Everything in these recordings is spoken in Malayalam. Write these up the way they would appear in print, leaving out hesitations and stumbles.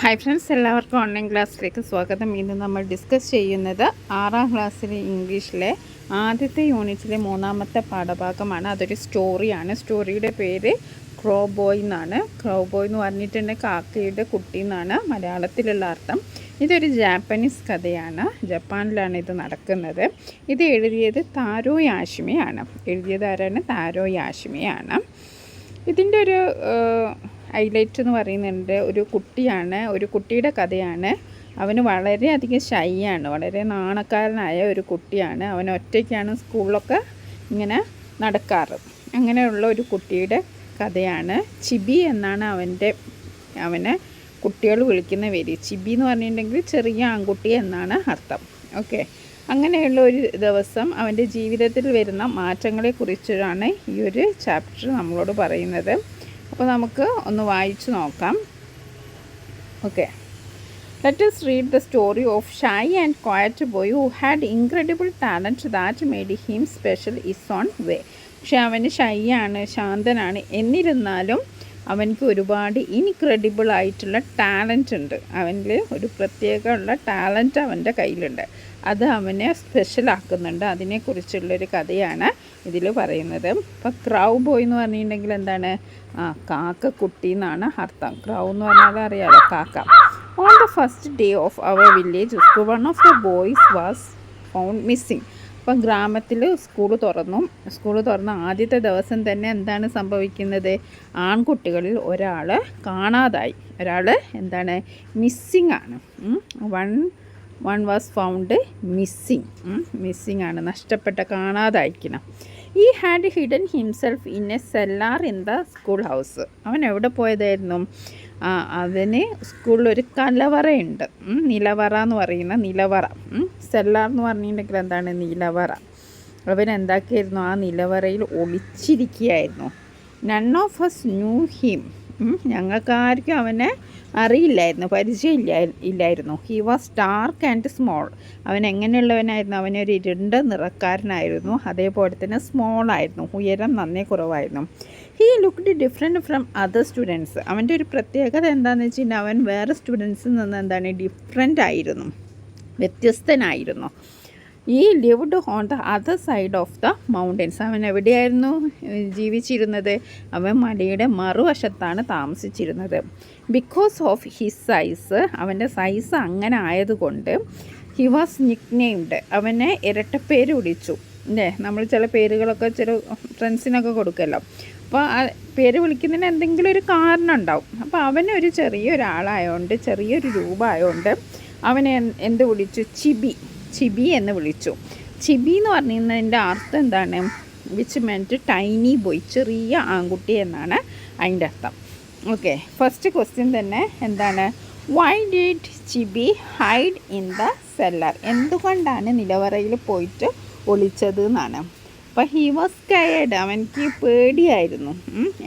ഹായ് ഫ്രണ്ട്സ്, എല്ലാവർക്കും ഓൺലൈൻ ക്ലാസ്സിലേക്ക് സ്വാഗതം. ഇന്ന് നമ്മൾ ഡിസ്കസ് ചെയ്യുന്നത് 6ാം ക്ലാസ്സിലെ ഇംഗ്ലീഷിലെ ആദ്യത്തെ യൂണിറ്റിലെ 3ാമത്തെ പാഠഭാഗമാണ്. അതൊരു സ്റ്റോറിയാണ്. സ്റ്റോറിയുടെ പേര് ക്രോ ബോയ് എന്നാണ്. ക്രോ ബോയ് എന്ന് പറഞ്ഞിട്ടുണ്ടെങ്കിൽ കാക്കയുടെ കുട്ടി എന്നാണ് മലയാളത്തിലുള്ള അർത്ഥം. ഇതൊരു ജാപ്പനീസ് കഥയാണ്. ജപ്പാനിലാണ് ഇത് നടക്കുന്നത്. ഇത് എഴുതിയത് താരോ യാഷിമയാണ്. എഴുതിയത് ആരാണ്? താരോ യാഷിമയാണ്. ഇതിൻ്റെ ഒരു ഹൈലൈറ്റ് എന്ന് പറയുന്നുണ്ട്, ഒരു കുട്ടിയാണ്, ഒരു കുട്ടിയുടെ കഥയാണ്. അവന് വളരെയധികം ഷൈയാണ്, വളരെ നാണക്കാരനായ ഒരു കുട്ടിയാണ്. അവൻ ഒറ്റയ്ക്കാണ് സ്കൂളിലൊക്കെ ഇങ്ങനെ നടക്കാറ്. അങ്ങനെയുള്ള ഒരു കുട്ടിയുടെ കഥയാണ്. ചിബി എന്നാണ് അവനെ കുട്ടികൾ വിളിക്കുന്ന പേര്. ചിബി എന്ന് പറഞ്ഞിട്ടുണ്ടെങ്കിൽ ചെറിയ ആൺകുട്ടി എന്നാണ് അർത്ഥം. ഓക്കെ, അങ്ങനെയുള്ള ഒരു ദിവസം അവൻ്റെ ജീവിതത്തിൽ വരുന്ന മാറ്റങ്ങളെക്കുറിച്ചാണ് ഈ ഒരു ചാപ്റ്റർ നമ്മളോട് പറയുന്നത്. അപ്പോൾ നമുക്ക് ഒന്ന് വായിച്ചു നോക്കാം. Okay, let us read the story of shy and quiet boy who had incredible talent that made him special is on way. പക്ഷെ അവന് ഷൈ ആണ്, ശാന്തനാണ്. എന്നിരുന്നാലും അവനക്ക് ഒരുപാട് ഇൻക്രെഡിബിൾ ആയിട്ടുള്ള ടാലൻ്റ് ഉണ്ട്. അവനിൽ ഒരു പ്രത്യേകമുള്ള ടാലൻ്റ് അവൻ്റെ കയ്യിലുണ്ട്. അത് അവനെ സ്പെഷ്യലാക്കുന്നുണ്ട്. അതിനെക്കുറിച്ചുള്ളൊരു കഥയാണ് ഇതിൽ പറയുന്നത്. ഇപ്പോൾ ക്രൗ ബോയ് എന്ന് പറഞ്ഞിട്ടുണ്ടെങ്കിൽ എന്താണ്? കാക്കക്കുട്ടി എന്നാണ് അർത്ഥം. ക്രൗ എന്ന് പറഞ്ഞാൽ അറിയാമല്ലോ, കാക്ക. On the first day of our village school one of the boys was found missing. അപ്പം ഗ്രാമത്തിൽ സ്കൂൾ തുറന്ന ആദ്യത്തെ ദിവസം തന്നെ എന്താണ് സംഭവിക്കുന്നത്? ആൺകുട്ടികളിൽ ഒരാൾ കാണാതായി. ഒരാൾ എന്താണ്? മിസ്സിങ് ആണ്. വൺ വാസ് ഫൗണ്ട് മിസ്സിങ് ആണ്, നഷ്ടപ്പെട്ട, കാണാതായിരിക്കണം. He had hidden himself in a cellar in the school house. അവൻ എവിടെ പോയതായിരുന്നു? അവന് സ്കൂളിലൊരു കലവറയുണ്ട്, നിലവറ എന്ന് പറയുന്ന നിലവറ. സെല്ലാർ എന്ന് പറഞ്ഞിട്ടുണ്ടെങ്കിൽ എന്താണ്? നിലവറ. അവൻ എന്താക്കിയായിരുന്നു? ആ നിലവറയിൽ ഒളിച്ചിരിക്കുകയായിരുന്നു. None of us knew him. ഞങ്ങൾക്കാർക്കും അവനെ അറിയില്ലായിരുന്നു, പരിചയമില്ലായിരുന്നു. He was dark and small. അവൻ എങ്ങനെയുള്ളവനായിരുന്നു? അവനൊരു ഇരുണ്ട നിറക്കാരനായിരുന്നു. അതേപോലെ തന്നെ സ്മോൾ ആയിരുന്നു, ഉയരം നന്നേ കുറവായിരുന്നു. He looked different from other students. അവൻ്റെ ഒരു പ്രത്യേകത എന്താണെന്ന് വെച്ച് കഴിഞ്ഞാൽ അവൻ വേറെ സ്റ്റുഡൻസിൽ നിന്ന് എന്താണ്? ഡിഫറെൻ്റ് ആയിരുന്നു, വ്യത്യസ്തനായിരുന്നു. ഈ lived on the other side of the mountains. അവൻ എവിടെയായിരുന്നു ജീവിച്ചിരുന്നത്? അവൻ മലയുടെ മറുവശത്താണ് താമസിച്ചിരുന്നത്. ബിക്കോസ് ഓഫ് ഹിസ് സൈസ്, അവൻ്റെ സൈസ് അങ്ങനെ ആയതുകൊണ്ട് ഹി വാസ് നിക്നെയിംഡ്. അവനെ ഇരട്ടപ്പേര് വിളിച്ചു. അല്ലേ, നമ്മൾ ചില പേരുകളൊക്കെ ചില ഫ്രണ്ട്സിനൊക്കെ കൊടുക്കുമല്ലോ. അപ്പോൾ ആ പേര് വിളിക്കുന്നതിന് എന്തെങ്കിലും ഒരു കാരണം ഉണ്ടാവും. അപ്പോൾ അവനൊരു ചെറിയൊരാളായതുകൊണ്ട്, ചെറിയൊരു രൂപമായതുകൊണ്ട് അവനെ എന്ത് വിളിച്ചു? ചിബി എന്ന് വിളിച്ചു. ചിബി എന്ന് പറഞ്ഞതിൻ്റെ അർത്ഥം എന്താണ്? വിച്ച് മെൻറ്റ് ടൈനി ബോയ്, ചെറിയ ആൺകുട്ടി എന്നാണ് അതിൻ്റെ അർത്ഥം. ഓക്കെ, ഫസ്റ്റ് ക്വസ്റ്റ്യൻ തന്നെ എന്താണ്? Why did ചിബി hide in the seller? എന്തുകൊണ്ടാണ് നിലവറയിൽ പോയിട്ട് ഒളിച്ചത് എന്നാണ്. അപ്പോൾ ഹി വാസ് സ്കയേർഡ്. അവനിക്ക് പേടിയായിരുന്നു.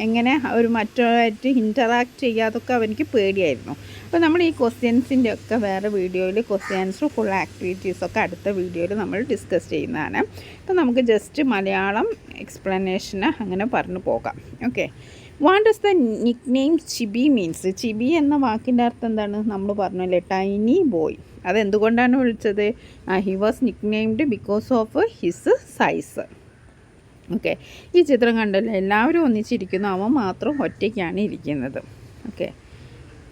എങ്ങനെ ഒരു മറ്റുള്ളവരായിട്ട് ഇൻറ്ററാക്ട് ചെയ്യാതൊക്കെ അവനിക്ക് പേടിയായിരുന്നു. അപ്പോൾ നമ്മൾ ഈ ക്വസ്റ്റ്യൻസിൻ്റെ ഒക്കെ വേറെ വീഡിയോയിൽ ക്വസ്റ്റ്യൻ ആൻസർ ഫുൾ ആക്ടിവിറ്റീസൊക്കെ അടുത്ത വീഡിയോയിൽ നമ്മൾ ഡിസ്കസ് ചെയ്യുന്നതാണ്. അപ്പോൾ നമുക്ക് ജസ്റ്റ് മലയാളം എക്സ്പ്ലനേഷന് അങ്ങനെ പറഞ്ഞു പോകാം. Okay, what does the Nick name ചിബി means? ചിബി എന്ന വാക്കിൻ്റെ അർത്ഥം എന്താണ്? നമ്മൾ പറഞ്ഞല്ലേ, ടൈനി ബോയ്. അതെന്തുകൊണ്ടാണ് വിളിച്ചത്? He was Nick named because of his size. Okay, ഈ ചിത്രം കണ്ടല്ലോ, എല്ലാവരും ഒന്നിച്ചിരിക്കുന്നു, അവൻ മാത്രം ഒറ്റയ്ക്കാണ് ഇരിക്കുന്നത്. ഓക്കെ,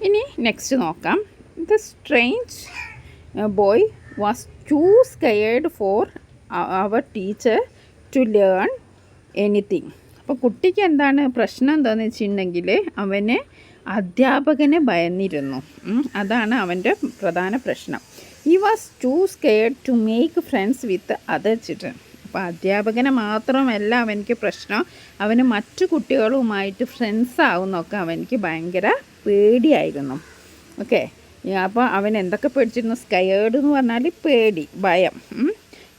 ഇനി നെക്സ്റ്റ് നോക്കാം. The strange boy was too scared for our teacher to learn anything. അപ്പോൾ കുട്ടിക്ക് എന്താണ് പ്രശ്നം? എന്താണെന്ന് വെച്ചിട്ടുണ്ടെങ്കിൽ അവന് അധ്യാപകനെ ഭയന്നിരുന്നു. അതാണ് അവൻ്റെ പ്രധാന പ്രശ്നം. He was too scared to make friends with other children. അപ്പോൾ അധ്യാപകനെ മാത്രമല്ല അവനിക്ക് പ്രശ്നം, അവന് മറ്റു കുട്ടികളുമായിട്ട് ഫ്രണ്ട്സ് ആവുന്നൊക്കെ അവനിക്ക് ഭയങ്കര പേടിയായിരുന്നു. ഓക്കെ, അപ്പോൾ അവൻ എന്തൊക്കെ പേടിച്ചിരുന്നു? സ്കയേർഡ് എന്ന് പറഞ്ഞാൽ പേടി, ഭയം.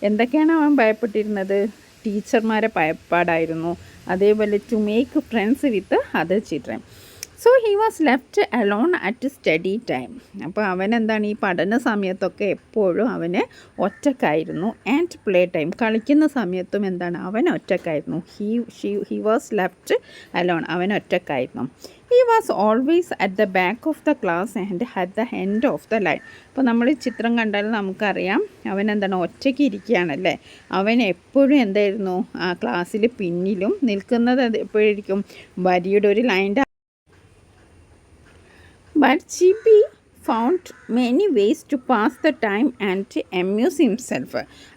എന്തൊക്കെയാണ് അവൻ ഭയപ്പെട്ടിരുന്നത്? ടീച്ചർമാരെ ഭയപ്പാടായിരുന്നു. അതേപോലെ to make friends with other children. So he was left alone at study time. അപ്പോൾ അവനെന്താണ്, ഈ പഠന സമയത്തൊക്കെ എപ്പോഴും അവന് ഒറ്റക്കായിരുന്നു. ആൻഡ് പ്ലേ ടൈം, കളിക്കുന്ന സമയത്തും എന്താണ്, അവൻ ഒറ്റക്കായിരുന്നു. ഹി വാസ് ലെഫ്റ്റ് അലോൺ, അവൻ ഒറ്റക്കായിരുന്നു. He was always at the back of the class and at the end of the line. അപ്പോൾ നമ്മൾ ചിത്രം കണ്ടാൽ നമുക്കറിയാം അവൻ എന്താണ്, ഒറ്റയ്ക്ക് ഇരിക്കുകയാണല്ലേ. അവൻ എപ്പോഴും എന്തായിരുന്നു, ആ ക്ലാസ്സിൽ പിന്നിലും നിൽക്കുന്നത് എപ്പോഴായിരിക്കും, വരിയുടെ ഒരു ലൈൻ്റെ. But Chibi found many ways to pass the time and to amuse himself.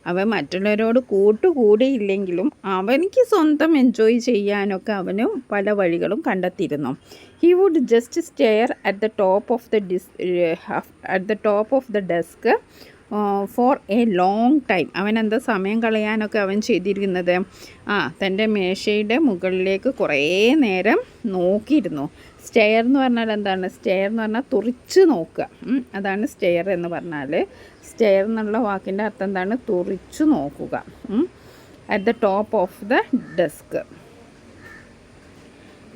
അവൻ മറ്റുള്ളവരോട് കൂട്ടുകൂടിയില്ലെങ്കിലും അവനിക്ക് സ്വന്തം എൻജോയ് ചെയ്യാനൊക്കെ അവന് പല വഴികളും കണ്ടെത്തിയിരുന്നു. He would just stare at the top of the desk for a long time. അവൻ എന്താ സമയം കളയാനൊക്കെ അവൻ ചെയ്തിരിക്കുന്നത്, തൻ്റെ മേശയുടെ മുകളിലേക്ക് കുറേ നേരം നോക്കിയിരുന്നു. സ്റ്റെയർ എന്ന് പറഞ്ഞാൽ എന്താണ്, സ്റ്റെയർ എന്ന് പറഞ്ഞാൽ തുറിച്ച് നോക്കുക, അതാണ് സ്റ്റെയർ എന്ന് പറഞ്ഞാൽ. സ്റ്റെയർ എന്നുള്ള വാക്കിൻ്റെ അർത്ഥം എന്താണ്, തുറിച്ച് നോക്കുക. At the top of the desk,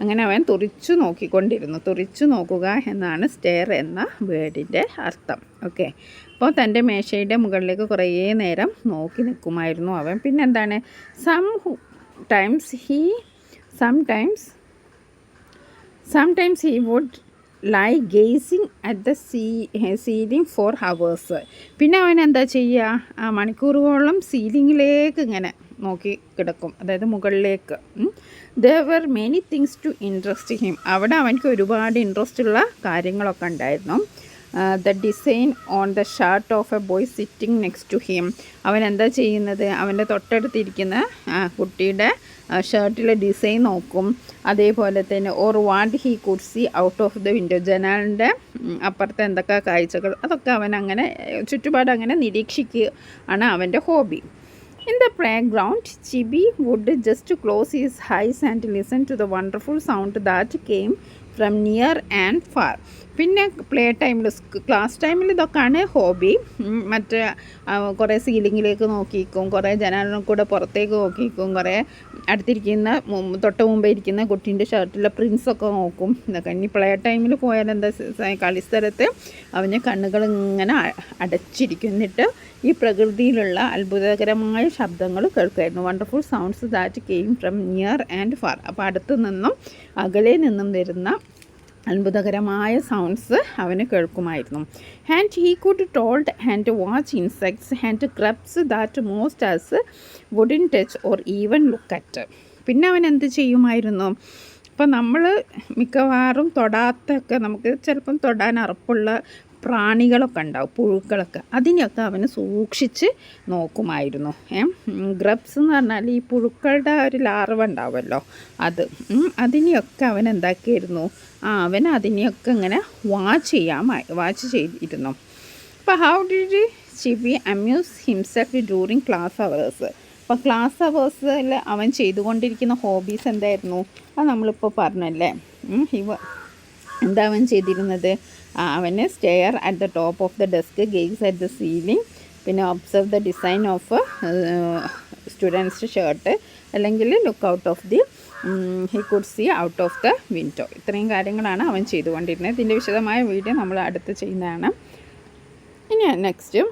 അങ്ങനെ അവൻ തുറിച്ചു നോക്കിക്കൊണ്ടിരുന്നു. തുറിച്ചു നോക്കുക എന്നാണ് സ്റ്റെയർ എന്ന വേർഡിൻ്റെ അർത്ഥം. ഓക്കെ, അപ്പോൾ തൻ്റെ മേശയുടെ മുകളിലേക്ക് കുറേ നേരം നോക്കി നിൽക്കുമായിരുന്നു അവൻ. പിന്നെന്താണ്, Sometimes he would lie gazing at the ceiling for hours. പിന്നെ അവൻ എന്താ ചെയ്യുക, മണിക്കൂറുകളോളം സീലിങ്ങിലേക്ക് ഇങ്ങനെ നോക്കി കിടക്കും, അതായത് മുകളിലേക്ക്. There were many things to interest him. അവിടെ അവനക്ക് ഒരുപാട് ഇൻട്രസ്റ്റ് ഉള്ള കാര്യങ്ങളൊക്കെ ഉണ്ടായിരുന്നു. The design on the shirt of a boy sitting next to him. അവൻ എന്താ ചെയ്യുന്നത്, അവൻ്റെ തൊട്ടടുത്തിരിക്കുന്ന കുട്ടിയുടെ ഷർട്ടിലെ ഡിസൈൻ നോക്കും. അതേപോലെ തന്നെ or what he could see out of the window, ജനാലിൻ്റെ അപ്പുറത്തെ എന്തൊക്കെ കാഴ്ചകൾ, അതൊക്കെ അവൻ അങ്ങനെ ചുറ്റുപാട് അങ്ങനെ നിരീക്ഷിക്കുക ആണ് അവൻ്റെ hobby. In the playground, Chibi would just close his eyes and listen to the wonderful sound that came from near and far. പിന്നെ പ്ലേ ടൈമിൽ, ക്ലാസ് ടൈമിൽ ഇതൊക്കെയാണ് ഹോബി. മറ്റേ കുറേ സീലിങ്ങിലേക്ക് നോക്കിക്കും, കുറേ ജനാലിനും കൂടെ പുറത്തേക്ക് നോക്കിക്കും, കുറേ അടുത്തിരിക്കുന്ന തൊട്ട് മുമ്പേ ഇരിക്കുന്ന കുട്ടീൻ്റെ ഷർട്ടിലെ പ്രിൻസൊക്കെ നോക്കും. ഇതൊക്കെ ഇനി പ്ലേ ടൈമിൽ പോയാൽ എന്താ, കളിസ്ഥലത്ത് അവന് കണ്ണുകൾ ഇങ്ങനെ അടച്ചിരിക്കും. എന്നിട്ട് ഈ പ്രകൃതിയിലുള്ള അത്ഭുതകരമായ ശബ്ദങ്ങൾ കേൾക്കുമായിരുന്നു. Wonderful sounds that came from near and far. അപ്പോൾ അടുത്തു നിന്നും അകലെ നിന്നും വരുന്ന അത്ഭുതകരമായ സൗണ്ട്സ് അവന് കേൾക്കുമായിരുന്നു. And he could told and watch insects and crabs that most us wouldn't touch or even look at. പിന്നെ അവൻ എന്ത് ചെയ്യുമായിരുന്നു, അപ്പോൾ നമ്മൾ മിക്കവാറും തൊടാത്തൊക്കെ, നമുക്ക് ചിലപ്പം തൊടാൻ അറപ്പുള്ള പ്രാണികളൊക്കെ ഉണ്ടാവും, പുഴുക്കളൊക്കെ, അതിനെയൊക്കെ അവന് സൂക്ഷിച്ച് നോക്കുമായിരുന്നു. ഗ്രബ്സ് എന്ന് പറഞ്ഞാൽ ഈ പുഴുക്കളുടെ ഒരു ലാർവ ഉണ്ടാവുമല്ലോ, അതിനെയൊക്കെ അവൻ എന്താക്കിയിരുന്നു, അവൻ അതിനെയൊക്കെ ഇങ്ങനെ വാച്ച് ചെയ്തിരുന്നു. അപ്പോൾ how did ചിബി amuse himself during class hours. അപ്പോൾ ക്ലാസ് അവേഴ്സിൽ അവൻ ചെയ്തുകൊണ്ടിരിക്കുന്ന ഹോബീസ് എന്തായിരുന്നു, അത് നമ്മളിപ്പോൾ പറഞ്ഞല്ലേ. എന്താ അവൻ ചെയ്തിരുന്നത്, അവന് stare at the top of the desk, gaze at the ceiling, പിന്നെ observe the design of students shirt, അല്ലെങ്കിൽ look out of the he could see out of the window. ഇത്രയും കാര്യങ്ങളാണ് അവൻ ചെയ്തുകൊണ്ടിരുന്നത്. ഇതിൻ്റെ വിശദമായ വീഡിയോ നമ്മൾ അടുത്ത് ചെയ്യുന്നതാണ്. ഇനി next,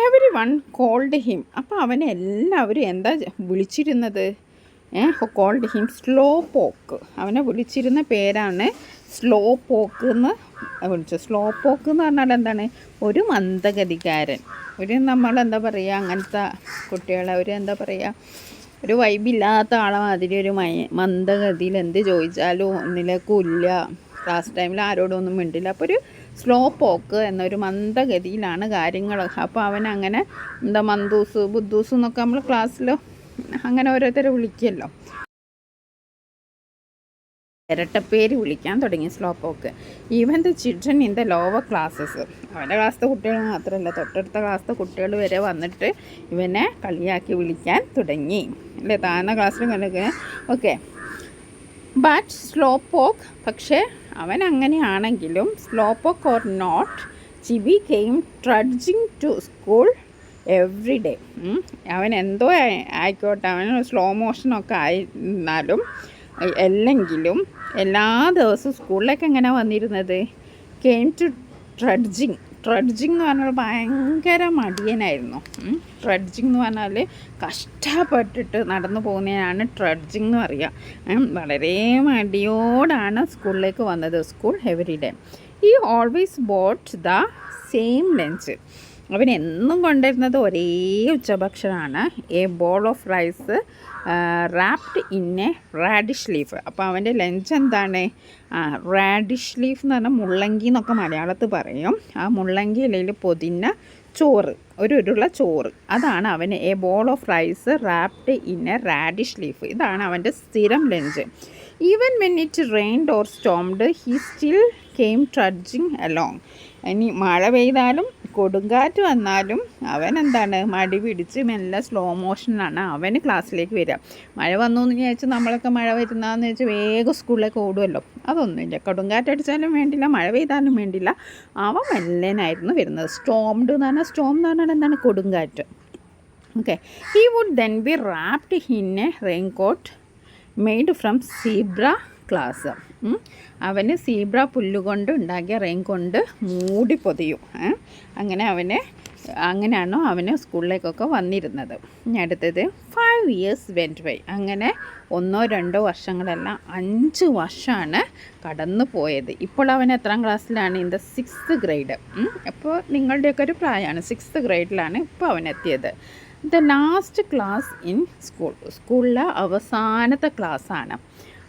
every one called him. അപ്പോൾ അവനെ എല്ലാവരും എന്താ വിളിച്ചിരുന്നത്, കോൾഡ് ഹിം സ്ലോ പോക്ക്. അവനെ വിളിച്ചിരുന്ന പേരാണ് സ്ലോ പോക്ക് എന്ന് വിളിച്ചു. സ്ലോ പോക്ക് എന്ന് പറഞ്ഞാൽ എന്താണ്, ഒരു മന്ദഗതികാരൻ, ഒരു നമ്മളെന്താ പറയുക, അങ്ങനത്തെ കുട്ടികളെ ഒരു എന്താ പറയുക, ഒരു വൈബില്ലാത്ത ആളെ മാതിരി, ഒരു മന്ദഗതിയിൽ എന്ത് ചോദിച്ചാലും ഒന്നിലേക്കും ഇല്ല, ക്ലാസ് ടൈമിൽ ആരോടും ഒന്നും മിണ്ടില്ല. അപ്പോൾ ഒരു സ്ലോ പോക്ക് എന്നൊരു മന്ദഗതിയിലാണ് കാര്യങ്ങൾ. അപ്പോൾ അവനങ്ങനെ എന്താ മന്ദൂസ് ബുദ്ധൂസ് എന്നൊക്കെ നമ്മൾ ക്ലാസ്സിൽ അങ്ങനെ ഓരോരുത്തരെ വിളിക്കുമല്ലോ, ഇരട്ടപ്പേര് വിളിക്കാൻ തുടങ്ങി സ്ലോ പോക്ക്. Even the children in the lower classes. അവൻ്റെ ക്ലാസ്സിലെ കുട്ടികൾ മാത്രമല്ല, തൊട്ടടുത്ത ക്ലാസ്സിലെ കുട്ടികൾ വരെ വന്നിട്ട് ഇവനെ കളിയാക്കി വിളിക്കാൻ തുടങ്ങി, അല്ലേ, താഴ്ന്ന ക്ലാസ്സിൽ കണ്ടിട്ട്. ഓക്കെ, ബട്ട് സ്ലോ പോക്ക്, പക്ഷേ അവൻ അങ്ങനെയാണെങ്കിലും സ്ലോ പോക്ക് or not, Chibi came trudging to school every day. അവൻ എന്തോ ആയിക്കോട്ടെ, അവൻ സ്ലോ മോഷനൊക്കെ ആയിരുന്നാലും അല്ലെങ്കിലും എല്ലാ ദിവസവും സ്കൂളിലേക്ക് എങ്ങനെ വന്നിരുന്നത്? Came to trudging. ട്രഡ്ജിങ് എന്ന് പറഞ്ഞാൽ ഭയങ്കര മടിയനായിരുന്നു. ട്രഡ്ജിങ് എന്ന് പറഞ്ഞാൽ കഷ്ടപ്പെട്ടിട്ട് നടന്നു പോകുന്നതിനാണ് ട്രഡ്ജിങ് എന്ന് പറയുക. വളരെ മടിയോടാണ് സ്കൂളിലേക്ക് വന്നത്. School every day. He always bought the same lunch. അവൻ എന്നും കൊണ്ടുവരുന്നത് ഒരേ ഉച്ചഭക്ഷണമാണ്. A ball of rice wrapped in a radish leaf. അപ്പോൾ അവൻ്റെ ലഞ്ച് എന്താണ്? റാഡിഷ് ലീഫ് എന്ന് പറഞ്ഞാൽ മുള്ളങ്കി എന്നൊക്കെ മലയാളത്തിൽ പറയും. ആ മുള്ളങ്കി ഇലയിൽ പൊതിഞ്ഞ ചോറ്, ഒരു ഉരുള ചോറ്, അതാണ് അവന്. A ball of rice wrapped in a radish leaf. ഇതാണ് അവൻ്റെ സ്ഥിരം lunch. Even when it rained or stormed he still came trudging along. ഇനി മഴ പെയ്താലും കൊടുങ്കാറ്റ് വന്നാലും അവൻ എന്താണ്, മടി പിടിച്ച് മെല്ലെ സ്ലോ മോഷനാണ് അവന് ക്ലാസ്സിലേക്ക് വരിക. മഴ വന്നു എന്ന് വിചാരിച്ച് നമ്മളൊക്കെ മഴ വരുന്നതെന്ന് വെച്ചാൽ വേഗം സ്കൂളിലേക്ക് ഓടുമല്ലോ. അതൊന്നുമില്ല. കൊടുങ്കാറ്റടിച്ചാലും വേണ്ടില്ല, മഴ പെയ്താലും വേണ്ടില്ല, അവൻ മെല്ലനായിരുന്നു വരുന്നത്. സ്റ്റോംഡ് എന്ന് പറഞ്ഞാൽ, സ്റ്റോം എന്ന് പറഞ്ഞാൽ എന്താണ്? കൊടുങ്കാറ്റ്. Okay. He would then be wrapped in a raincoat made from zebra glass. അവന് സീബ്ര പുല്ലുകൊണ്ട് ഉണ്ടാക്കിയ റെയിൻ കൊണ്ട് മൂടി പൊതിയും. അങ്ങനെയാണോ അവന് സ്കൂളിലേക്കൊക്കെ വന്നിരുന്നത്. ഇനി അടുത്തത് 5 years went by. അങ്ങനെ 1-2 വർഷങ്ങളെല്ലാം 5 വർഷമാണ് കടന്നു പോയത്. ഇപ്പോൾ അവൻ എത്രാം ക്ലാസ്സിലാണ്? In the 6th grade. അപ്പോൾ നിങ്ങളുടെയൊക്കെ ഒരു പ്രായമാണ്. 6th grade ഇപ്പോൾ അവൻ എത്തിയത്. The last class in school. സ്കൂളിലെ അവസാനത്തെ ക്ലാസ്സാണ്.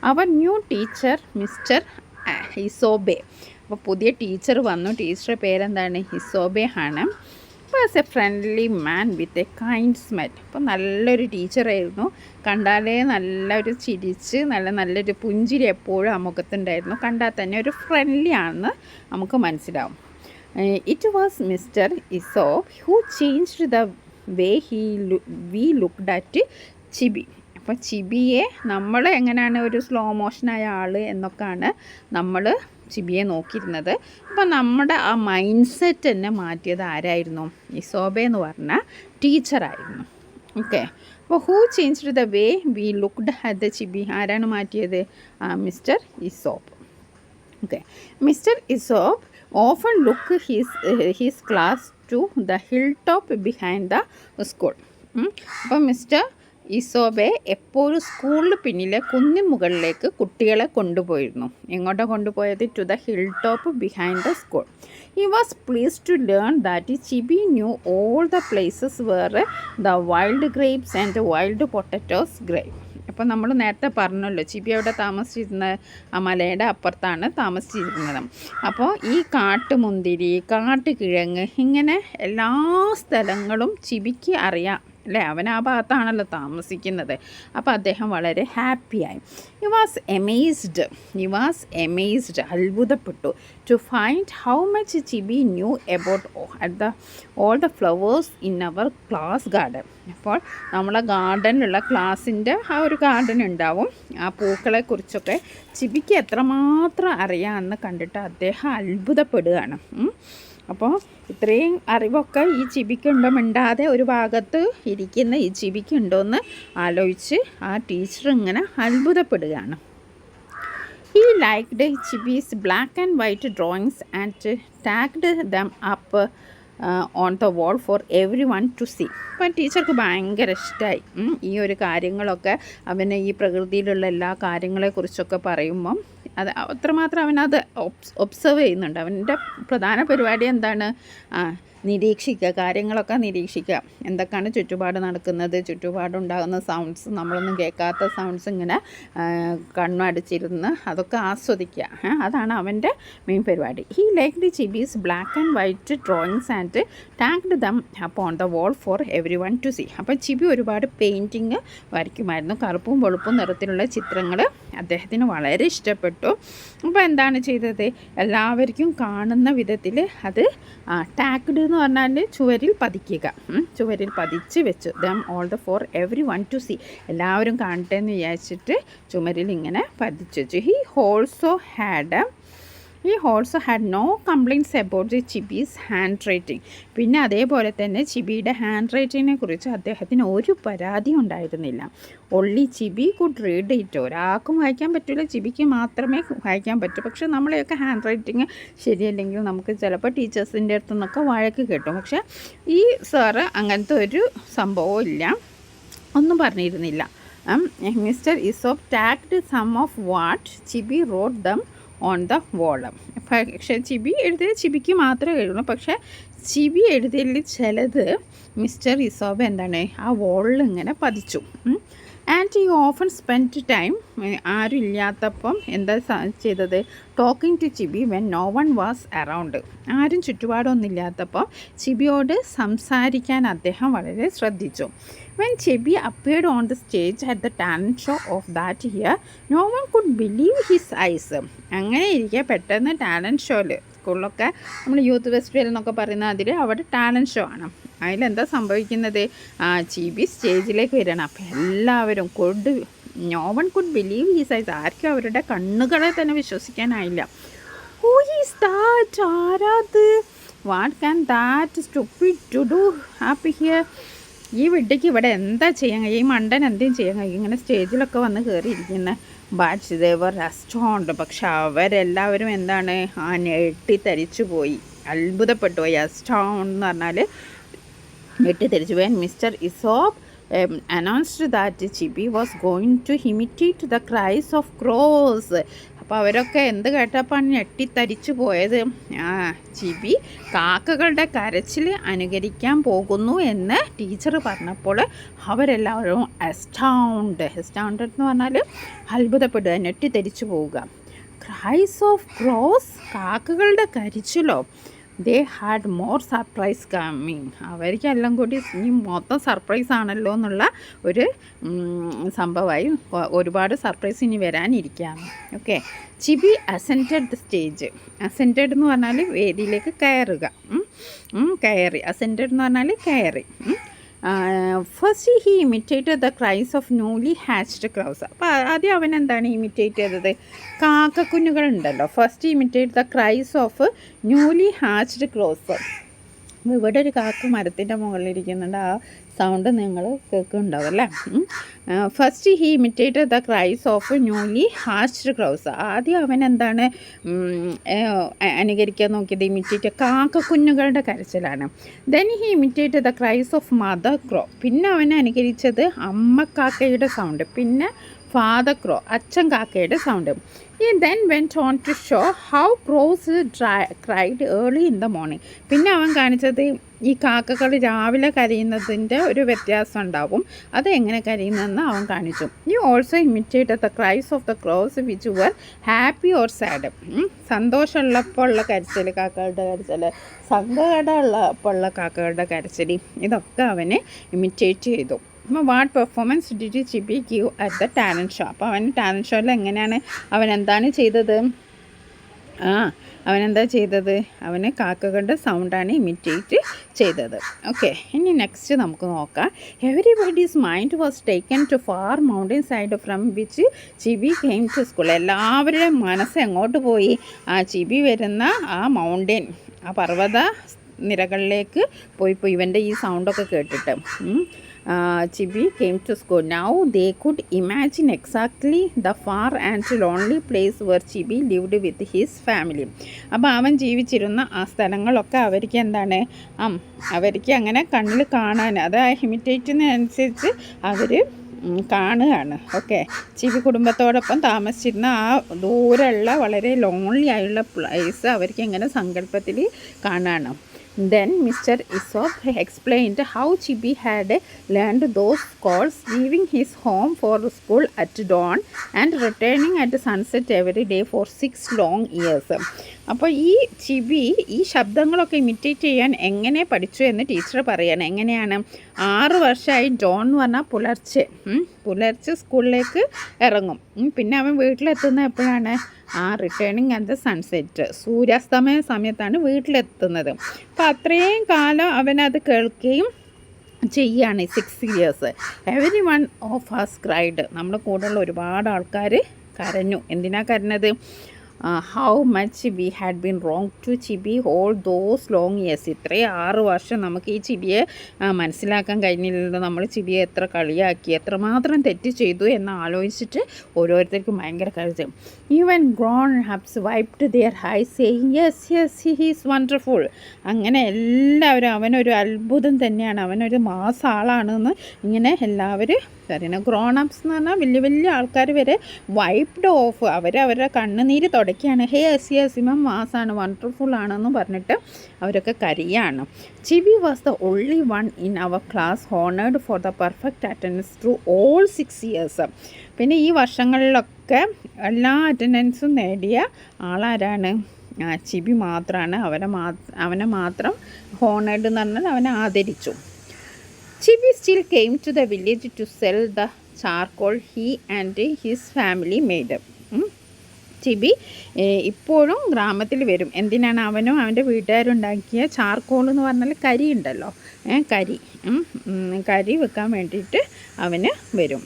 Our new teacher mister Isobe. അപ്പോൾ പുതിയ ടീച്ചർ വന്നു. ടീച്ചറുടെ പേരെന്താണ്? ഹിസോബെ ആണ്. Was a friendly man with a kind smile. അപ്പോൾ നല്ലൊരു ടീച്ചറായിരുന്നു. കണ്ടാലേ നല്ലൊരു ചിരിച്ച് നല്ലൊരു പുഞ്ചിരി എപ്പോഴും ആ മുഖത്തുണ്ടായിരുന്നു. കണ്ടാൽ തന്നെ ഒരു ഫ്രണ്ട്ലി ആണെന്ന് നമുക്ക് മനസ്സിലാവും. It was mister Isobe who changed the way we looked at Chibi. അപ്പോൾ ചിബിയെ നമ്മൾ എങ്ങനെയാണ് ഒരു സ്ലോ മോഷനായ ആൾ എന്നൊക്കെയാണ് നമ്മൾ ചിബിയെ നോക്കിയിരുന്നത്. അപ്പോൾ നമ്മുടെ ആ മൈൻഡ് സെറ്റ് തന്നെ മാറ്റിയത് ആരായിരുന്നു? ഇസോബെ എന്ന് പറഞ്ഞ ടീച്ചറായിരുന്നു. ഓക്കെ. അപ്പോൾ who changed the way we looked at the Chibi? ആരാണ് മാറ്റിയത്? Mister Isobe. Okay. Mister Isobe often look his class to the hill top behind the school. അപ്പോൾ മിസ്റ്റർ ഇസോബെ എപ്പോഴും സ്കൂളിന് പിന്നിലെ കുന്നിൻ മുകളിലേക്ക് കുട്ടികളെ കൊണ്ടുപോയിരുന്നു. എങ്ങോട്ടാണ് കൊണ്ടുപോയത്? To the hill top behind the school. He was pleased to learn that Chibi knew all the places where the wild grapes and wild potatoes grave. അപ്പോൾ നമ്മൾ നേരത്തെ പറഞ്ഞല്ലോ, ചിബി അവിടെ താമസിച്ചിരുന്നത് ആ മലയുടെ അപ്പുറത്താണ് താമസിച്ചിരുന്നത്. അപ്പോൾ ഈ കാട്ടുമുന്തിരി, കാട്ടുകിഴങ്ങ്, ഇങ്ങനെ എല്ലാ സ്ഥലങ്ങളും ചിബിക്ക് അറിയാം അല്ലേ? അവൻ ആ ഭാഗത്താണല്ലോ താമസിക്കുന്നത്. അപ്പോൾ അദ്ദേഹം വളരെ ഹാപ്പിയായി. ഹി വാസ് എമേസ്ഡ്, അത്ഭുതപ്പെട്ടു. To find how much Chibi knew about all the flowers in our class garden. അപ്പോൾ നമ്മളെ ഗാർഡനിലുള്ള ക്ലാസ്സിൻ്റെ ആ ഒരു ഗാർഡൻ ഉണ്ടാവും. ആ പൂക്കളെക്കുറിച്ചൊക്കെ ചിബിക്ക് എത്രമാത്രം അറിയാമെന്ന് കണ്ടിട്ട് അദ്ദേഹം അത്ഭുതപ്പെടുകയാണ്. അപ്പോൾ ഇത്രയും അറിവൊക്കെ ഈ ചിബിക്കുണ്ടോ? മിണ്ടാതെ ഒരു ഭാഗത്ത് ഇരിക്കുന്ന ഈ ചിബിക്കുണ്ടോയെന്ന് ആലോചിച്ച് ആ ടീച്ചർ ഇങ്ങനെ അത്ഭുതപ്പെടുകയാണ്. He liked Chibi's black and white drawings and tagged them up on the wall for every one to see. അപ്പം ടീച്ചർക്ക് ഭയങ്കര ഇഷ്ടമായി ഈ ഒരു കാര്യങ്ങളൊക്കെ. അവന് ഈ പ്രകൃതിയിലുള്ള എല്ലാ കാര്യങ്ങളെക്കുറിച്ചൊക്കെ പറയുമ്പം അത്രമാത്രം അവനത് ഒബ്സർവ് ചെയ്യുന്നുണ്ട്. അവൻ്റെ പ്രധാന പരിപാടി എന്താണ്? നിരീക്ഷിക്കുക, കാര്യങ്ങളൊക്കെ നിരീക്ഷിക്കുക. എന്തൊക്കെയാണ് ചുറ്റുപാട് നടക്കുന്നത്, ചുറ്റുപാടുണ്ടാകുന്ന സൗണ്ട്സ്, നമ്മളൊന്നും കേൾക്കാത്ത സൗണ്ട്സ് ഇങ്ങനെ കണ്ണടച്ചിരുന്ന് അതൊക്കെ ആസ്വദിക്കുക. അതാണ് അവൻ്റെ മെയിൻ പരിപാടി. He liked Chibi's black and white drawings and tagged them upon the wall for every one to see. അപ്പോൾ ചിബി ഒരുപാട് പെയിൻറ്റിങ് വരയ്ക്കുമായിരുന്നു. കറുപ്പും വെളുപ്പും നിറത്തിലുള്ള ചിത്രങ്ങൾ അദ്ദേഹത്തിന് വളരെ ഇഷ്ടപ്പെട്ടു. അപ്പോൾ എന്താണ് ചെയ്തത്? എല്ലാവർക്കും കാണുന്ന വിധത്തിൽ അത് ടാഗ്ഡ് എന്ന് പറഞ്ഞാൽ ചുവരിൽ പതിക്കുക. ചുവരിൽ പതിച്ച് വെച്ചു. Them all the for every one to see. എല്ലാവരും കാണട്ടെ എന്ന് വിചാരിച്ചിട്ട് ചുമരിൽ ഇങ്ങനെ പതിച്ചു വെച്ചു. He also had he also had no complaints about the Chibi's handwriting. പിന്നെ അതേപോലെ തന്നെ ചിബിയുടെ ഹാൻഡ് റൈറ്റിങ്ങിനെ കുറിച്ച് അദ്ദേഹത്തിന് ഒരു പരാതി ഉണ്ടായിരുന്നില്ല. Only ചിബി could read it. ഒരാൾക്കും വായിക്കാൻ പറ്റില്ല, ചിബിക്ക് മാത്രമേ വായിക്കാൻ പറ്റൂ. പക്ഷേ നമ്മളെയൊക്കെ ഹാൻഡ് റൈറ്റിങ് ശരിയല്ലെങ്കിൽ നമുക്ക് ചിലപ്പോൾ ടീച്ചേഴ്സിൻ്റെ അടുത്തു നിന്നൊക്കെ വഴക്ക് കിട്ടും. പക്ഷേ ഈ സാറ് അങ്ങനത്തെ ഒരു സംഭവവും ഇല്ല, ഒന്നും പറഞ്ഞിരുന്നില്ല. Mister Isobe tagged some of what Chibi wrote them on the wall. പക്ഷേ ചിബി എഴുതിയത് ചിബിക്ക് മാത്രമേ എഴുതുള്ളൂ. പക്ഷേ ചിബി എഴുതിയതിൽ ചിലത് മിസ്റ്റർ ഇസോപ്പ് എന്താണ് ആ വോളിൽ ഇങ്ങനെ പതിച്ചു. ആൻഡ് ഈ ഓഫൺ സ്പെൻഡ് ടൈം, ആരും ഇല്ലാത്തപ്പം എന്താ ചെയ്തത്, talking to Chibi when no one was around. ആരും ചുറ്റുപാടൊന്നും ഇല്ലാത്തപ്പോൾ ചിബിയോട് സംസാരിക്കാൻ അദ്ദേഹം വളരെ ശ്രദ്ധിച്ചു. When Chibi appeared on the stage at the talent show of that year no one could believe his eyes. അങ്ങനെ ഇരിക്കെ പെട്ടെന്ന് ടാലൻറ്റ് ഷോയിൽ, സ്കൂളിലൊക്കെ നമ്മൾ യൂത്ത് ഫെസ്റ്റിവൽ എന്നൊക്കെ പറയുന്ന അതിൽ അവിടെ ടാലൻറ്റ് ഷോ ആണ്. അതിലെന്താ സംഭവിക്കുന്നത്, ചിബി സ്റ്റേജിലേക്ക് വരികയാണ്. അപ്പോൾ എല്ലാവരും no one could believe his eyes. ആർക്കും അവരുടെ കണ്ണുകളെ തന്നെ വിശ്വസിക്കാനായില്ല. ഹൂ ഈസ് ദാറ്റ്, ആരാത്, what can that stupid to do happy here. ഈ വിഡ്ഢിക്ക് ഇവിടെ എന്താ ചെയ്യാൻ കഴിയും, ഈ മണ്ടൻ എന്തെങ്കിലും ചെയ്യാൻ കഴിയും, ഇങ്ങനെ സ്റ്റേജിലൊക്കെ വന്ന് കയറിയിരിക്കുന്ന. ബട്ട് ദേ വർ അസ്റ്റോൺഡ്. പക്ഷെ അവരെല്ലാവരും എന്താണ്, ഞെട്ടിത്തരിച്ചു പോയി, അത്ഭുതപ്പെട്ടു പോയി. അസ്റ്റോൺഡ് എന്ന് പറഞ്ഞാൽ ഞെട്ടിത്തരിച്ചു പോയി. Mister Isobe announced that Chibi was going to imitate the cries of crows. അപ്പോൾ അവരൊക്കെ എന്ത് കേട്ടപ്പോൾ ഞെട്ടിത്തരിച്ചു പോയത്, ചിബി കാക്കകളുടെ കരച്ചിൽ അനുകരിക്കാൻ പോകുന്നു എന്ന് ടീച്ചർ പറഞ്ഞപ്പോൾ അവരെല്ലാവരും അസ്റ്റൗണ്ട് എന്ന് പറഞ്ഞാൽ അത്ഭുതപ്പെടുക, ഞെട്ടിത്തരിച്ചു പോവുക. ക്രൈസ് ഓഫ് ക്രോസ്, കാക്കകളുടെ കരച്ചിലോ. They had more surprise coming. അവർക്കെല്ലാം കൂടി ഈ മൊത്തം സർപ്രൈസ് ആണല്ലോ എന്നുള്ള ഒരു സംഭവമായി. ഒരുപാട് സർപ്രൈസ് ഇനി വരാനിരിക്കുകയാണ്. Okay, Chibi ascended the stage. Ascended എന്ന് പറഞ്ഞാൽ വേദിയിലേക്ക് കയറുക, കയറി. അസെൻറ്റഡ് എന്ന് പറഞ്ഞാൽ കയറി. First he imitated the cries of newly hatched crows. അപ്പോൾ ആദ്യം അവൻ എന്താണ് ഇമിറ്റേറ്റ് ചെയ്തത്, കാക്കക്കുഞ്ഞുങ്ങളുണ്ടല്ലോ. First imitate the cries of newly hatched crows. ഇവിടെ ഒരു കാക്ക മരത്തിൻ്റെ മുകളിലിരിക്കുന്നുണ്ട്, ആ സൗണ്ട് നിങ്ങൾ കേൾക്കുന്നുണ്ടാവും അല്ലേ. First he imitated the cries of newly hatched crows. ആദ്യം അവൻ എന്താണ് അനുകരിക്കാൻ നോക്കിയത്, ഇമിറ്റേറ്റ് കാക്കക്കുഞ്ഞുങ്ങളുടെ കരച്ചിലാണ്. Then he imitated the cries of mother crow. പിന്നെ അവൻ അനുകരിച്ചത് അമ്മക്കാക്കയുടെ സൗണ്ട്. പിന്നെ ഫാദർ ക്രോ, അച്ഛൻ കാക്കയുടെ sound. He then went on to show how crows cried early in the morning. പിന്നെ അവൻ കാണിച്ചത് ഈ കാക്കകൾ രാവിലെ കരയുന്നതിൻ്റെ ഒരു വ്യത്യാസം ഉണ്ടാവും, അത് എങ്ങനെ കരയുന്നതെന്ന് അവൻ കാണിച്ചു. He also imitated the cries of the crows which were happy or sad. സന്തോഷമുള്ളപ്പോൾ ഉള്ള കരച്ചിൽ കാക്കകളുടെ കരച്ചിൽ, സങ്കടമുള്ളപ്പോൾ ഉള്ള കാക്കകളുടെ കരച്ചിൽ, ഇതൊക്കെ അവനെ ഇമിറ്റേറ്റ് ചെയ്തു. അപ്പോൾ what performance did ചിബി give at the talent show. അപ്പോൾ അവൻ ടാലൻറ്റ് ഷോയിൽ എങ്ങനെയാണ് അവൻ എന്താണ് ചെയ്തത്, അവനെന്താ ചെയ്തത്, അവന് കാക്കകളുടെ സൗണ്ടാണ് ഇമിറ്റേറ്റ് ചെയ്തത്. ഓക്കെ, ഇനി നെക്സ്റ്റ് നമുക്ക് നോക്കാം. Everybody's mind was taken to far mountain side from which Chibi came to school. എല്ലാവരുടെയും മനസ്സ് എങ്ങോട്ട് പോയി, ആ ചിബി വരുന്ന ആ മൗണ്ടൻ, ആ പർവ്വത നിരകളിലേക്ക് പോയി ഇവൻ്റെ ഈ സൗണ്ടൊക്കെ കേട്ടിട്ട്. ചിബി came to school. Now they could imagine exactly the far and lonely place where ചിബി lived with his family. അപ്പോൾ അവൻ ജീവിച്ചിരുന്ന ആ സ്ഥലങ്ങളൊക്കെ അവർക്ക് എന്താണ്, അവർക്ക് അങ്ങനെ കണ്ണിൽ കാണാൻ, അത് ഇമിറ്റേറ്റിനനുസരിച്ച് അവർ കാണുകയാണ്. ഓക്കെ, ചിബി കുടുംബത്തോടൊപ്പം താമസിച്ചിരുന്ന ആ ദൂരമുള്ള വളരെ ലോൺലി ആയുള്ള പ്ലേസ് അവർക്ക് എങ്ങനെ സങ്കല്പത്തിൽ കാണാണ്. Then Mr. Isop explained how Chibi had learned those calls, leaving his home for school at dawn and returning at sunset every day for 6 long years. അപ്പോൾ ഈ ചിബി ഈ ശബ്ദങ്ങളൊക്കെ ഇമിറ്റേറ്റ് ചെയ്യാൻ എങ്ങനെ പഠിച്ചു എന്ന് ടീച്ചർ പറയാണ്. എങ്ങനെയാണ്, 6 വർഷമായി ഡോൺ എന്ന് പറഞ്ഞാൽ പുലർച്ചെ സ്കൂളിലേക്ക് ഇറങ്ങും. പിന്നെ അവൻ വീട്ടിലെത്തുന്നത് എപ്പോഴാണ്, റിട്ടേണിങ് അറ്റ് ദ സൺസെറ്റ്, സൂര്യാസ്തമയ സമയത്താണ് വീട്ടിലെത്തുന്നത്. അപ്പോൾ അത്രയും കാലം അവനത് കേൾക്കുകയും ചെയ്യാണ്. 6 years. Every one of us cried. നമ്മുടെ കൂടെയുള്ള ഒരുപാട് ആൾക്കാർ കരഞ്ഞു. എന്തിനാ കരഞ്ഞത്, how much we had been wrong to Chibi all those long years. ഇത്രയും 6 വർഷം നമുക്ക് ഈ ചിബിയെ മനസ്സിലാക്കാൻ കഴിഞ്ഞില്ലല്ലോ. നമ്മൾ ചിബിയെ എത്ര കളിയാക്കി, എത്രമാത്രം തെറ്റ് ചെയ്തു എന്ന് ആലോചിച്ചിട്ട് ഓരോരുത്തർക്കും ഭയങ്കര കരുതും. Even grown ups wiped their eyes saying yes yes he is wonderful. അങ്ങനെ എല്ലാവരും അവനൊരു അത്ഭുതം തന്നെയാണ്, അവനൊരു മാസ ആളാണെന്ന് ഇങ്ങനെ എല്ലാവരും പറയുന്നത്. ഗ്രോൺ അപ്സ് എന്ന് പറഞ്ഞാൽ വലിയ വലിയ ആൾക്കാർ വരെ വൈപ്ഡ് ഓഫ്, അവരുടെ കണ്ണുനീര് തുടയ്ക്കുകയാണ്. ഹേ യെസ് ഇവൻ മാസാണ്, വണ്ടർഫുൾ ആണെന്ന് പറഞ്ഞിട്ട് അവരൊക്കെ കരയാണ്. Chibi was the only one in our class honoured for the perfect attendance through all 6 years. പിന്നെ ഈ വർഷങ്ങളിലൊക്കെ എല്ലാ അറ്റൻഡൻസും നേടിയ ആളാരാണ്? ചിബി മാത്രമാണ്. അവനെ മാത്രം ഹോണേഡ് എന്ന് പറഞ്ഞാൽ അവനെ ആദരിച്ചു. Chibi still came to the village to sell the charcoal he and his family made. ചിബി ഇപ്പോഴും ഗ്രാമത്തിൽ വരും. എന്തിനാണ്? അവനും അവൻ്റെ വീട്ടുകാരുണ്ടാക്കിയ ചാർക്കോൾ എന്ന് പറഞ്ഞാൽ കരി ഉണ്ടല്ലോ, കരി വെക്കാൻ വേണ്ടിയിട്ട് അവന് വരും.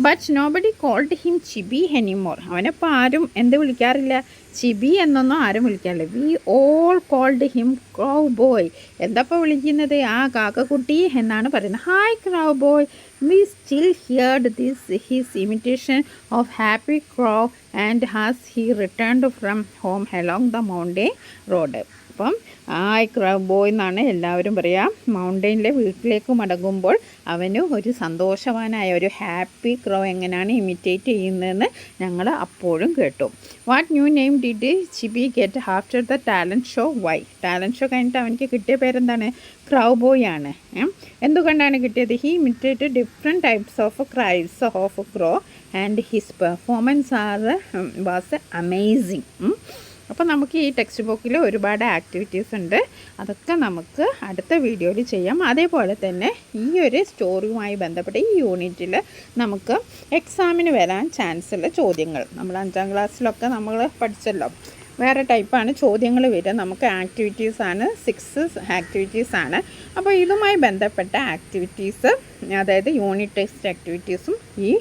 But nobody called him Chibi anymore. അവനിപ്പോൾ ആരും എന്ത് വിളിക്കാറില്ല, ചിബി എന്നൊന്നും ആരും വിളിക്കാറില്ല. We all called him crow boy. എന്താപ്പോൾ വിളിക്കുന്നത്? കാക്കക്കുട്ടി എന്നാണ് പറയുന്നത്. Hi crow boy. We still heard this his imitation of happy crow and has he returned from home along the mountain road. അപ്പം ക്രൗ ബോയ് എന്നാണ് എല്ലാവരും പറയുക. മൗണ്ടെയിനിലെ വീട്ടിലേക്ക് മടങ്ങുമ്പോൾ അവന് ഒരു സന്തോഷവാനായ ഒരു ഹാപ്പി ക്രോ എങ്ങനെയാണ് ഇമിറ്റേറ്റ് ചെയ്യുന്നതെന്ന് ഞങ്ങൾ അപ്പോഴും കേട്ടു. What new name did Chibi get after the talent show? Why? Talent show കഴിഞ്ഞിട്ട് അവനിക്ക് കിട്ടിയ പേരെന്താണ്? ക്രൗ ബോയ് ആണ്. എന്തുകൊണ്ടാണ് കിട്ടിയത്? He imitate different types of cries of crow and his performance was amazing. അപ്പോൾ നമുക്ക് ഈ ടെക്സ്റ്റ് ബുക്കിൽ ഒരുപാട് ആക്ടിവിറ്റീസ് ഉണ്ട്, അതൊക്കെ നമുക്ക് അടുത്ത വീഡിയോയിൽ ചെയ്യാം. അതേപോലെ തന്നെ ഈ ഒരു സ്റ്റോറിയുമായി ബന്ധപ്പെട്ട ഈ യൂണിറ്റിൽ നമുക്ക് എക്സാമിന് വരാൻ ചാൻസ് ഉള്ള ചോദ്യങ്ങൾ, നമ്മൾ 5ാം ക്ലാസ്സിലൊക്കെ നമ്മൾ പഠിച്ചല്ലോ, വേറെ ടൈപ്പാണ് ചോദ്യങ്ങൾ വരിക. നമുക്ക് ആക്ടിവിറ്റീസാണ്, 6 ആക്ടിവിറ്റീസാണ്. അപ്പോൾ ഇതുമായി ബന്ധപ്പെട്ട ആക്ടിവിറ്റീസ്, അതായത് യൂണിറ്റ് ടെസ്റ്റ് ആക്ടിവിറ്റീസും ഈ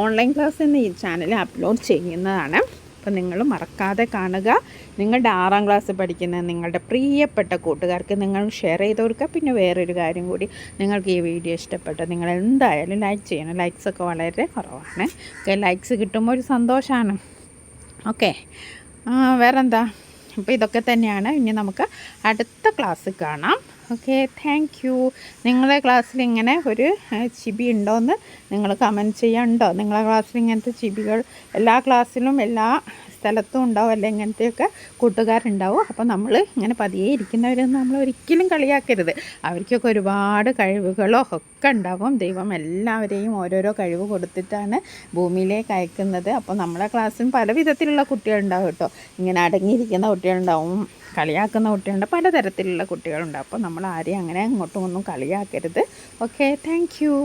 ഓൺലൈൻ ക്ലാസ് എന്ന ഈ ചാനലിൽ അപ്ലോഡ് ചെയ്യുന്നതാണ്. അപ്പോൾ നിങ്ങൾ മറക്കാതെ കാണുക. നിങ്ങളുടെ 6ാം ക്ലാസ് പഠിക്കുന്ന നിങ്ങളുടെ പ്രിയപ്പെട്ട കൂട്ടുകാർക്ക് നിങ്ങൾ ഷെയർ ചെയ്ത് കൊടുക്കുക. പിന്നെ വേറൊരു കാര്യം കൂടി, നിങ്ങൾക്ക് ഈ വീഡിയോ ഇഷ്ടപ്പെട്ട നിങ്ങൾ എന്തായാലും ലൈക്ക് ചെയ്യണം. ലൈക്സൊക്കെ വളരെ കുറവാണ്. ലൈക്സ് കിട്ടുമ്പോൾ ഒരു സന്തോഷമാണ്. ഓക്കെ, വേറെന്താ? അപ്പോൾ ഇതൊക്കെ തന്നെയാണ്. ഇനി നമുക്ക് അടുത്ത ക്ലാസ് കാണാം. Okay, thank you. നിങ്ങളുടെ ക്ലാസ്സിൽ ഇങ്ങനെ ഒരു ചിബി ഉണ്ടോയെന്ന് നിങ്ങൾ കമൻറ്റ് ചെയ്യാനുണ്ടോ? നിങ്ങളുടെ ക്ലാസ്സിൽ ഇങ്ങനത്തെ ചിബികൾ എല്ലാ ക്ലാസ്സിലും എല്ലാ സ്ഥലത്തും ഉണ്ടാവും, അല്ലെ ഇങ്ങനത്തെയൊക്കെ കൂട്ടുകാരുണ്ടാവും. അപ്പോൾ നമ്മൾ ഇങ്ങനെ പതിയെ ഇരിക്കുന്നവരൊന്നും നമ്മൾ ഒരിക്കലും കളിയാക്കരുത്. അവർക്കൊക്കെ ഒരുപാട് കഴിവുകളോ ഒക്കെ ഉണ്ടാകും. ദൈവം എല്ലാവരെയും ഓരോരോ കഴിവ് കൊടുത്തിട്ടാണ് ഭൂമിയിലേക്ക് അയക്കുന്നത്. അപ്പോൾ നമ്മളെ ക്ലാസ്സിൽ പല വിധത്തിലുള്ള കുട്ടികളുണ്ടാവും കേട്ടോ. ഇങ്ങനെ അടങ്ങിയിരിക്കുന്ന കുട്ടികളുണ്ടാവും, കളിയാക്കുന്ന കുട്ടികളുണ്ട്, പലതരത്തിലുള്ള കുട്ടികളുണ്ടാവും. അപ്പോൾ നമ്മൾ ആരെയും അങ്ങനെ അങ്ങോട്ടും ഒന്നും കളിയാക്കരുത്. Okay, thank you.